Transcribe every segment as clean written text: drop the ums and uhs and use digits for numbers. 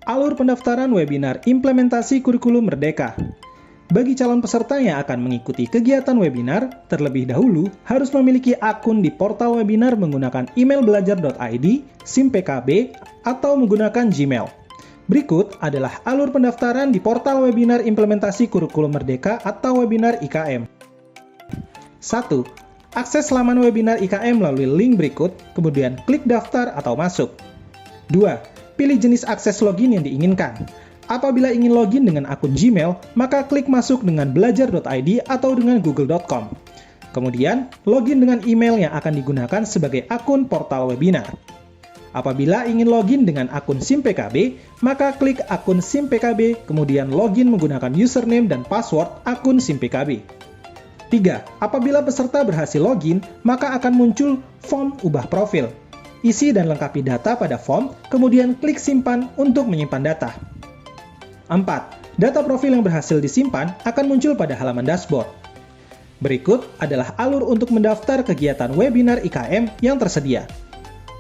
Alur pendaftaran webinar implementasi kurikulum Merdeka. Bagi calon peserta yang akan mengikuti kegiatan webinar, terlebih dahulu harus memiliki akun di portal webinar menggunakan email belajar.id, SIM PKB, atau menggunakan Gmail. Berikut adalah alur pendaftaran di portal webinar implementasi kurikulum Merdeka atau webinar IKM. 1. Akses laman webinar IKM melalui link berikut, kemudian klik daftar atau masuk. 2. Pilih jenis akses login yang diinginkan. Apabila ingin login dengan akun Gmail, maka klik masuk dengan belajar.id atau dengan google.com. Kemudian, login dengan email yang akan digunakan sebagai akun portal webinar. Apabila ingin login dengan akun SIM PKB, maka klik akun SIM PKB, kemudian login menggunakan username dan password akun SIM PKB. 3. Apabila peserta berhasil login, maka akan muncul form ubah profil. Isi dan lengkapi data pada form, kemudian klik simpan untuk menyimpan data. 4. Data profil yang berhasil disimpan akan muncul pada halaman dashboard. Berikut adalah alur untuk mendaftar kegiatan webinar IKM yang tersedia.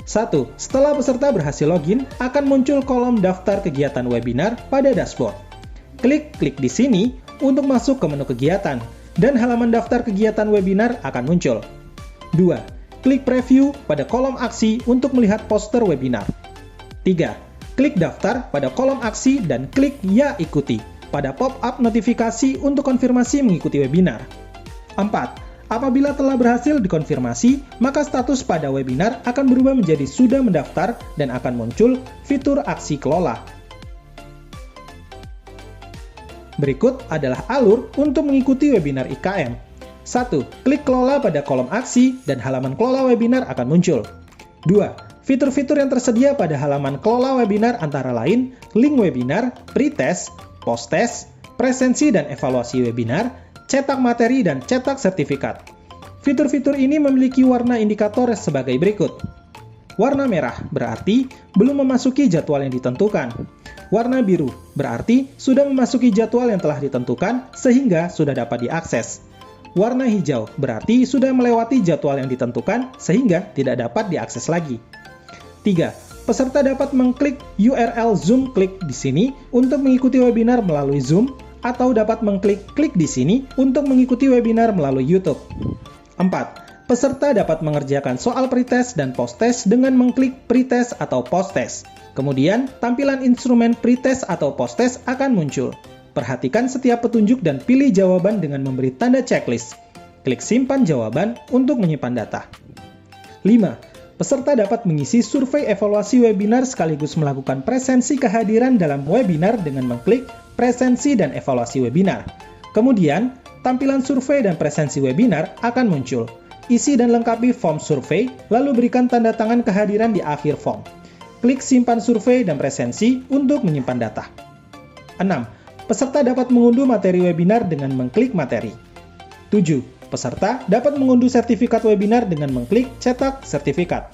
1. Setelah peserta berhasil login, akan muncul kolom daftar kegiatan webinar pada dashboard. Klik di sini untuk masuk ke menu kegiatan, dan halaman daftar kegiatan webinar akan muncul. 2. Klik preview pada kolom aksi untuk melihat poster webinar. 3. Klik daftar pada kolom aksi dan klik ya ikuti pada pop-up notifikasi untuk konfirmasi mengikuti webinar. 4. Apabila telah berhasil dikonfirmasi, maka status pada webinar akan berubah menjadi sudah mendaftar dan akan muncul fitur aksi kelola. Berikut adalah alur untuk mengikuti webinar IKM. 1. Klik kelola pada kolom aksi dan halaman kelola webinar akan muncul. 2. Fitur-fitur yang tersedia pada halaman kelola webinar antara lain link webinar, pretest, posttest, presensi dan evaluasi webinar, cetak materi dan cetak sertifikat. Fitur-fitur ini memiliki warna indikator sebagai berikut. Warna merah berarti belum memasuki jadwal yang ditentukan. Warna biru berarti sudah memasuki jadwal yang telah ditentukan sehingga sudah dapat diakses. Warna hijau berarti sudah melewati jadwal yang ditentukan sehingga tidak dapat diakses lagi. 3. Peserta dapat mengklik URL Zoom klik di sini untuk mengikuti webinar melalui Zoom atau dapat mengklik klik di sini untuk mengikuti webinar melalui YouTube. 4. Peserta dapat mengerjakan soal pretest dan posttest dengan mengklik pretest atau posttest. Kemudian, tampilan instrumen pretest atau posttest akan muncul. Perhatikan setiap petunjuk dan pilih jawaban dengan memberi tanda checklist. Klik simpan jawaban untuk menyimpan data. 5. Peserta dapat mengisi survei evaluasi webinar sekaligus melakukan presensi kehadiran dalam webinar dengan mengklik presensi dan evaluasi webinar. Kemudian, tampilan survei dan presensi webinar akan muncul. Isi dan lengkapi form survei, lalu berikan tanda tangan kehadiran di akhir form. Klik simpan survei dan presensi untuk menyimpan data. 6. Peserta dapat mengunduh materi webinar dengan mengklik materi. 7. Peserta dapat mengunduh sertifikat webinar dengan mengklik cetak sertifikat.